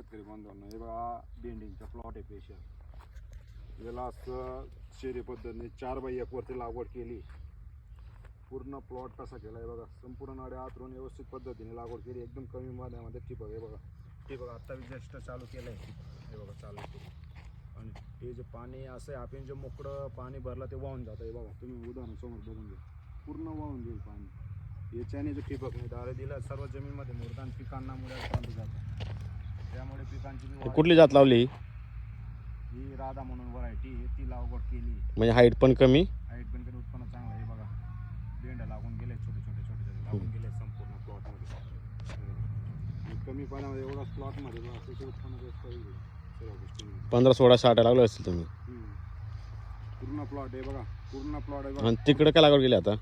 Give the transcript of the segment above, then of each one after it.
शेतकरी बांधवांना हे बघा भेंडींचा प्लॉट आहे स्पेशल. याला असं शेरी पद्धतीने 4x1 वरती लागवड केली. पूर्ण प्लॉट कसा केला आहे बघा. संपूर्ण नाड्या आतरून व्यवस्थित पद्धतीने लागवड केली. एकदम कमी मध्ये ठिबक आहे बघा. ठिबक आता जस्ट चालू केलं आहे. हे बघा चालू केलं. आणि हे जे पाणी असं आहे आपण जे मोकळं पाणी भरलं ते वाहून जातं. हे बघा तुम्ही उदाहरण समोर बघून घ्या. पूर्ण वाहून जाईल पाणी. याच्याने जो ठिबक नाही दारे दिला सर्व जमीनमध्ये मुरदान पिकांना मुळ्यापर्यंत जातं. त्यामुळे पिकांची कुठली जात लावली? ही राधा म्हणून व्हरायटी आहे. ती लागवड केली. म्हणजे हाईट पण कमी, हाईट पण कमी, उत्पन्न चांगलं आहे. बघा भेंड्या लागून गेले, छोटे छोटे छोटे छोटे लागून गेले संपूर्ण प्लॉटमध्ये. कमी पाण्यामध्ये एवढाच प्लॉटमध्ये बघा त्याचे उत्पन्न जास्त होईल. सर्व गोष्टी 15-16 साठ लागलं असतील तुम्ही. पूर्ण प्लॉट आहे बघा. पूर्ण प्लॉट आहे बघा. आणि तिकडे काय लागवड केली आता?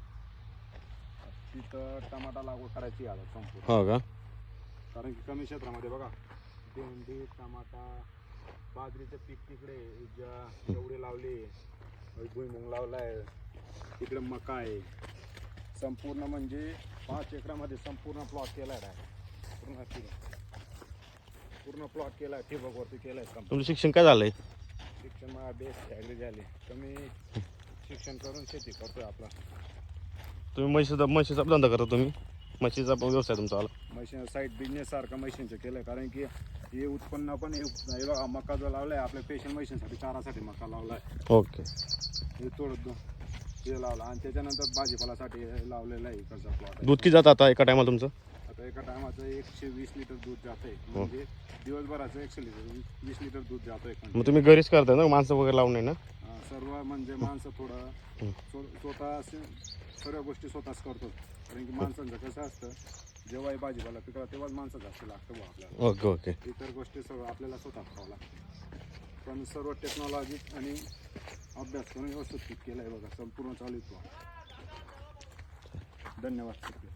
तिथं टमाटा लागवड करायची आता संपूर्ण. हो का? कारण की कमी क्षेत्रामध्ये बघा भेंडी, टमाटा, बाजरीचं पीक तिकडे एवढे लावले. भुईमुग लावलाय. तिकडे मका आहे. संपूर्ण म्हणजे 5 एकरामध्ये संपूर्ण प्लॉट केला आहे. पूर्ण प्लॉट केला आहे. ठिबकवरती केला आहे. तुमचं शिक्षण काय झालंय? शिक्षण मला बेस्ट ॲग्री झाले. कमी शिक्षण करून शेती करतोय आपला. तुम्ही म्हशीचा धंदा करता? तुम्ही म्हशीचा व्यवसाय तुमचा आला? मशीन साईड बिझनेस सारखा मशीनचं केलं. कारण की हे उत्पन्न पण हे बघा मका जो लावलाय आपल्या पेशंट मशीनसाठी चारासाठी मका लावलाय. ओके. हे थोडं हे लावलं आणि त्याच्यानंतर भाजीपालासाठी लावलेलं आहे. इकडचा प्लॉट दूध किती जातं आता एका टायमाला तुमचं? आता एका टायमाचं 120 लिटर दूध जात आहे. म्हणजे दिवसभराचं 100 लिटर 20 लिटर दूध जातोय. मग तुम्ही घरीच करताय ना, माणसं वगैरे लावून नाही ना? सर्व म्हणजे माणसं थोडं स्वतः सर्व गोष्टी स्वतःच करतो. कारण की माणसांचं कसं असतं जेव्हा भाजीपाला पिकला तेव्हाच माणसं जास्त लागतं बघा आपल्याला. Okay okay. इतर गोष्टी सर्व आपल्याला स्वतः खावं लागतं. पण सर्व टेक्नॉलॉजी आणि अभ्यास करून व्यवस्थित केलं आहे बघा. संपूर्ण चालू आहे. धन्यवाद.